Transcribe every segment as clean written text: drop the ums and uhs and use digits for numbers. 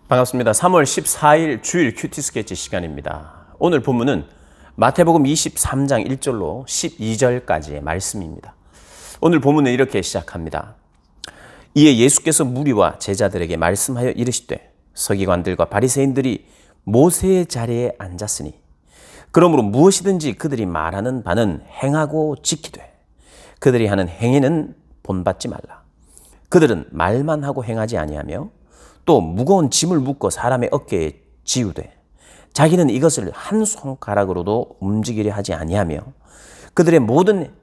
반갑습니다. 3월 14일 주일 큐티 스케치 시간입니다. 오늘 본문은 마태복음 23장 1절로 12절까지의 말씀입니다. 오늘 본문은 이렇게 시작합니다. 이에 예수께서 무리와 제자들에게 말씀하여 이르시되 서기관들과 바리새인들이 모세의 자리에 앉았으니 그러므로 무엇이든지 그들이 말하는 바는 행하고 지키되 그들이 하는 행위는 본받지 말라. 그들은 말만 하고 행하지 아니하며 또 무거운 짐을 묶어 사람의 어깨에 지우되 자기는 이것을 한 손가락으로도 움직이려 하지 아니하며 그들의 모든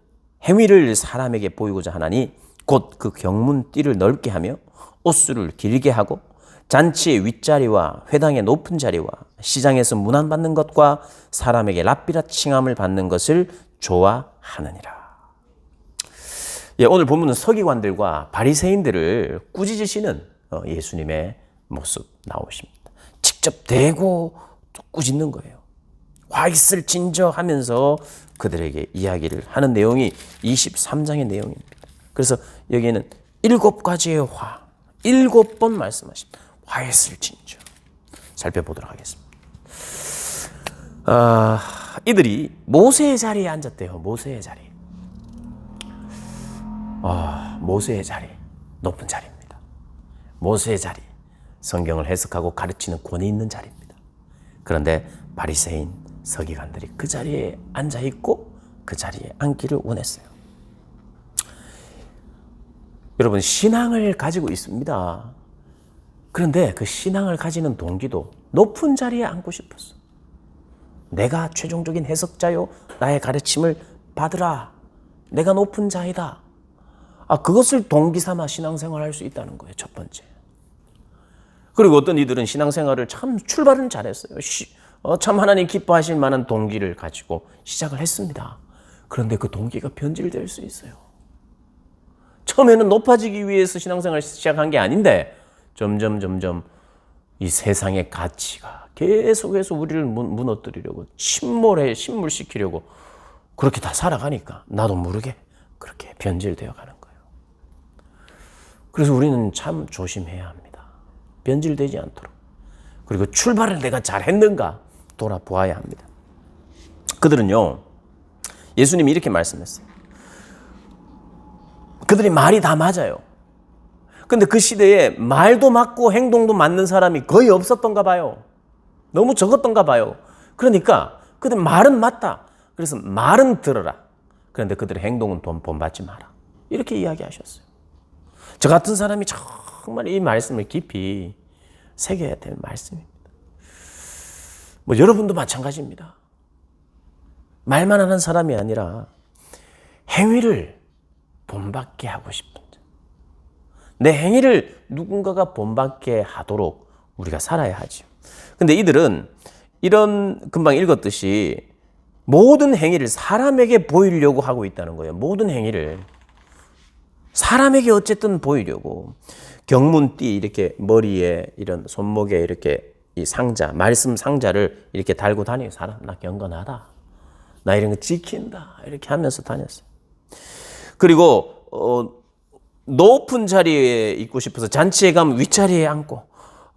행위를 사람에게 보이고자 하나니 곧 그 경문띠를 넓게 하며 옷수를 길게 하고 잔치의 윗자리와 회당의 높은 자리와 시장에서 문안받는 것과 사람에게 랍비라 칭함을 받는 것을 좋아하느니라. 오늘 본문은 서기관들과 바리새인들을 꾸짖으시는 예수님의 모습 나오십니다. 직접 대고 꾸짖는 거예요. 화 있을 진저 하면서 그들에게 이야기를 하는 내용이 23장의 내용입니다. 그래서 여기에는 7가지의 화, 7번 말씀하십니다. 화 있을 진저 살펴보도록 하겠습니다. 이들이 모세의 자리에 앉았대요. 모세의 자리. 모세의 자리, 높은 자리입니다. 모세의 자리, 성경을 해석하고 가르치는 권위 있는 자리입니다. 그런데 바리새인, 서기관들이 그 자리에 앉아있고 그 자리에 앉기를 원했어요. 여러분, 신앙을 가지고 있습니다. 그런데 그 신앙을 가지는 동기도 높은 자리에 앉고 싶었어. 내가 최종적인 해석자요, 나의 가르침을 받으라. 내가 높은 자이다. 그것을 동기 삼아 신앙생활을 할 수 있다는 거예요. 첫 번째. 그리고 어떤 이들은 신앙생활을 참 출발은 잘했어요. 참 하나님 기뻐하실 만한 동기를 가지고 시작을 했습니다. 그런데 그 동기가 변질될 수 있어요. 처음에는 높아지기 위해서 신앙생활을 시작한 게 아닌데 점점 이 세상의 가치가 계속해서 우리를 무너뜨리려고 침몰시키려고 그렇게 다 살아가니까 나도 모르게 그렇게 변질되어 가는 거예요. 그래서 우리는 참 조심해야 합니다. 변질되지 않도록. 그리고 출발을 내가 잘했는가 돌아보아야 합니다. 그들은요, 예수님이 이렇게 말씀했어요. 그들이 말이 다 맞아요. 근데 그 시대에 말도 맞고 행동도 맞는 사람이 거의 없었던가 봐요. 너무 적었던가 봐요. 그러니까 그들 말은 맞다. 그래서 말은 들어라. 그런데 그들의 행동은 본받지 마라. 이렇게 이야기하셨어요. 저 같은 사람이 정말 이 말씀을 깊이 새겨야 될 말씀입니다. 여러분도 마찬가지입니다. 말만 하는 사람이 아니라 행위를 본받게 하고 싶은 자. 내 행위를 누군가가 본받게 하도록 우리가 살아야 하죠. 근데 이들은 이런 금방 읽었듯이 모든 행위를 사람에게 보이려고 하고 있다는 거예요. 모든 행위를 사람에게 어쨌든 보이려고 경문띠 이렇게 머리에 이런 손목에 이렇게 이 상자, 말씀 상자를 이렇게 달고 다니고 사람 나 경건하다. 나 이런 거 지킨다. 이렇게 하면서 다녔어요. 그리고 높은 자리에 있고 싶어서 잔치에 가면 윗자리에 앉고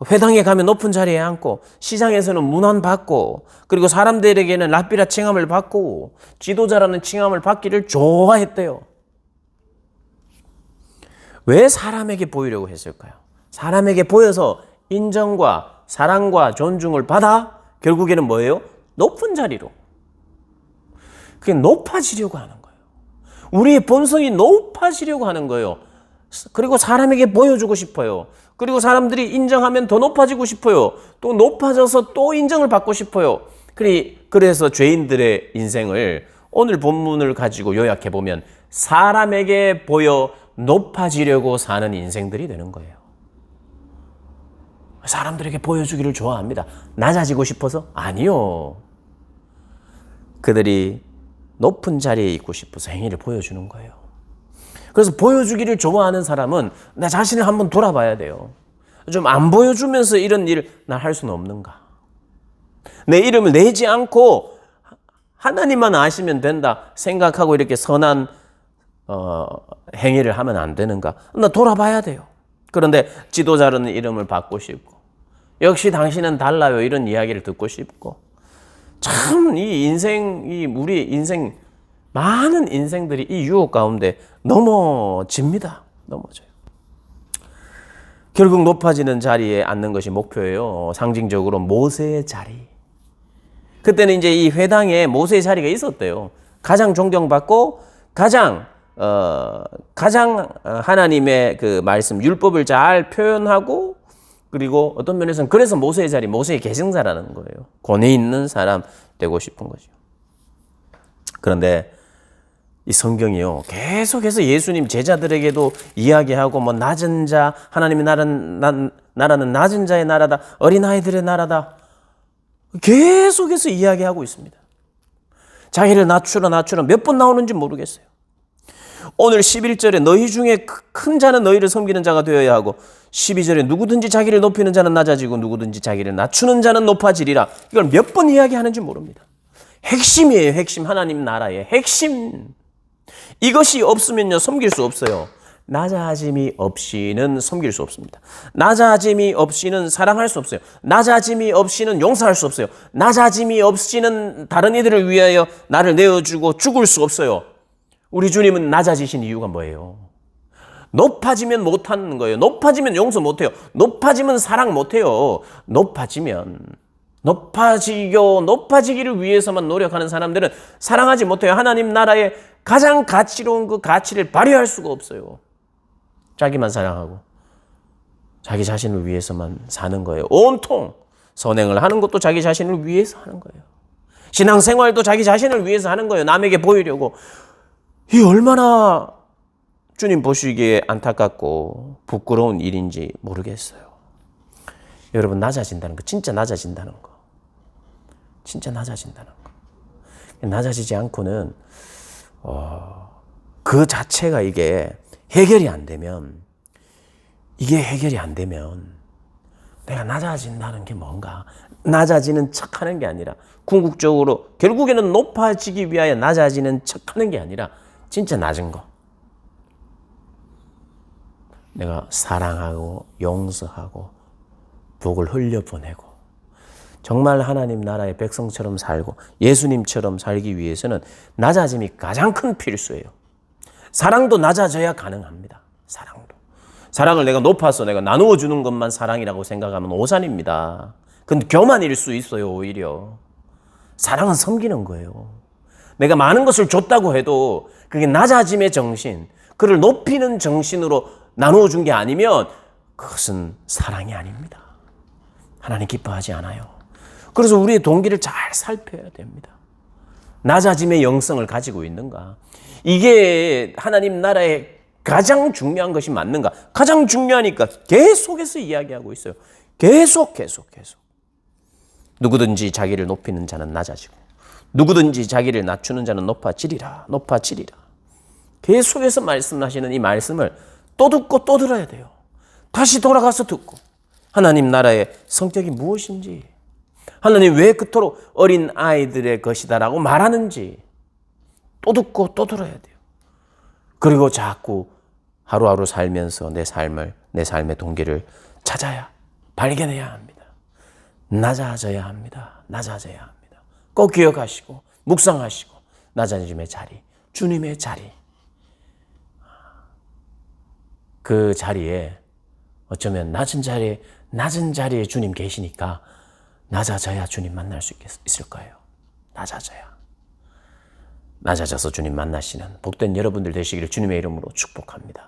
회당에 가면 높은 자리에 앉고 시장에서는 문안 받고 그리고 사람들에게는 랍비라 칭함을 받고 지도자라는 칭함을 받기를 좋아했대요. 왜 사람에게 보이려고 했을까요? 사람에게 보여서 인정과 사랑과 존중을 받아 결국에는 뭐예요? 높은 자리로. 그게 높아지려고 하는 거예요. 우리의 본성이 높아지려고 하는 거예요. 그리고 사람에게 보여주고 싶어요. 그리고 사람들이 인정하면 더 높아지고 싶어요. 또 높아져서 또 인정을 받고 싶어요. 그래서 죄인들의 인생을 오늘 본문을 가지고 요약해보면 사람에게 보여 높아지려고 사는 인생들이 되는 거예요. 사람들에게 보여주기를 좋아합니다. 낮아지고 싶어서? 아니요. 그들이 높은 자리에 있고 싶어서 행위를 보여주는 거예요. 그래서 보여주기를 좋아하는 사람은 나 자신을 한번 돌아봐야 돼요. 좀 안 보여주면서 이런 일을 나 할 수는 없는가? 내 이름을 내지 않고 하나님만 아시면 된다 생각하고 이렇게 선한 행위를 하면 안 되는가? 나 돌아봐야 돼요. 그런데 지도자라는 이름을 받고 싶고 역시 당신은 달라요. 이런 이야기를 듣고 싶고. 참 이 인생, 우리 인생, 많은 인생들이 이 유혹 가운데 넘어집니다. 넘어져요. 결국 높아지는 자리에 앉는 것이 목표예요. 상징적으로 모세의 자리. 그때는 이제 이 회당에 모세의 자리가 있었대요. 가장 존경받고 가장 하나님의 그 말씀, 율법을 잘 표현하고, 그리고 어떤 면에서는 그래서 모세의 자리, 모세의 계승자라는 거예요. 권위 있는 사람 되고 싶은 거죠. 그런데 이 성경이요, 계속해서 예수님 제자들에게도 이야기하고, 뭐 낮은 자, 하나님의 나라는 낮은 자의 나라다, 어린아이들의 나라다, 계속해서 이야기하고 있습니다. 자기를 낮추라 몇 번 나오는지 모르겠어요. 오늘 11절에 너희 중에 큰 자는 너희를 섬기는 자가 되어야 하고, 12절에 누구든지 자기를 높이는 자는 낮아지고 누구든지 자기를 낮추는 자는 높아지리라. 이걸 몇 번 이야기하는지 모릅니다. 핵심이에요. 핵심. 하나님 나라의 핵심. 이것이 없으면요, 섬길 수 없어요. 낮아짐이 없이는 섬길 수 없습니다. 낮아짐이 없이는 사랑할 수 없어요. 낮아짐이 없이는 용서할 수 없어요. 낮아짐이 없이는 다른 이들을 위하여 나를 내어주고 죽을 수 없어요. 우리 주님은 낮아지신 이유가 뭐예요? 높아지면 못하는 거예요. 높아지면 용서 못해요. 높아지면 사랑 못해요. 높아지기를 위해서만 노력하는 사람들은 사랑하지 못해요. 하나님 나라의 가장 가치로운 그 가치를 발휘할 수가 없어요. 자기만 사랑하고 자기 자신을 위해서만 사는 거예요. 온통 선행을 하는 것도 자기 자신을 위해서 하는 거예요. 신앙생활도 자기 자신을 위해서 하는 거예요. 남에게 보이려고. 이 얼마나 주님 보시기에 안타깝고 부끄러운 일인지 모르겠어요. 여러분, 낮아진다는 거, 진짜 낮아진다는 거. 진짜 낮아진다는 거. 낮아지지 않고는 그 자체가 이게 해결이 안 되면 내가 낮아진다는 게 뭔가, 낮아지는 척하는 게 아니라, 궁극적으로 결국에는 높아지기 위하여 낮아지는 척하는 게 아니라 진짜 낮은 거. 내가 사랑하고 용서하고 복을 흘려보내고 정말 하나님 나라의 백성처럼 살고 예수님처럼 살기 위해서는 낮아짐이 가장 큰 필수예요. 사랑도 낮아져야 가능합니다. 사랑을 내가 높아서 내가 나누어 주는 것만 사랑이라고 생각하면 오산입니다. 그건 교만일 수 있어요. 오히려 사랑은 섬기는 거예요. 내가 많은 것을 줬다고 해도 그게 낮아짐의 정신, 그를 높이는 정신으로 나누어 준 게 아니면 그것은 사랑이 아닙니다. 하나님 기뻐하지 않아요. 그래서 우리의 동기를 잘 살펴야 됩니다. 낮아짐의 영성을 가지고 있는가? 이게 하나님 나라의 가장 중요한 것이 맞는가? 가장 중요하니까 계속해서 이야기하고 있어요. 계속. 누구든지 자기를 높이는 자는 낮아지고 누구든지 자기를 낮추는 자는 높아지리라. 계속해서 말씀하시는 이 말씀을 또 듣고 또 들어야 돼요. 다시 돌아가서 듣고 하나님 나라의 성격이 무엇인지, 하나님 왜 그토록 어린 아이들의 것이다라고 말하는지 또 듣고 또 들어야 돼요. 그리고 자꾸 하루하루 살면서 내 삶의 동기를 찾아야, 발견해야 합니다. 낮아져야 합니다. 꼭 기억하시고 묵상하시고 낮아짐의 자리, 주님의 자리, 그 자리에 어쩌면 낮은 자리에 주님 계시니까 낮아져야 주님 만날 수 있을 거예요. 낮아져서 주님 만나시는 복된 여러분들 되시기를 주님의 이름으로 축복합니다.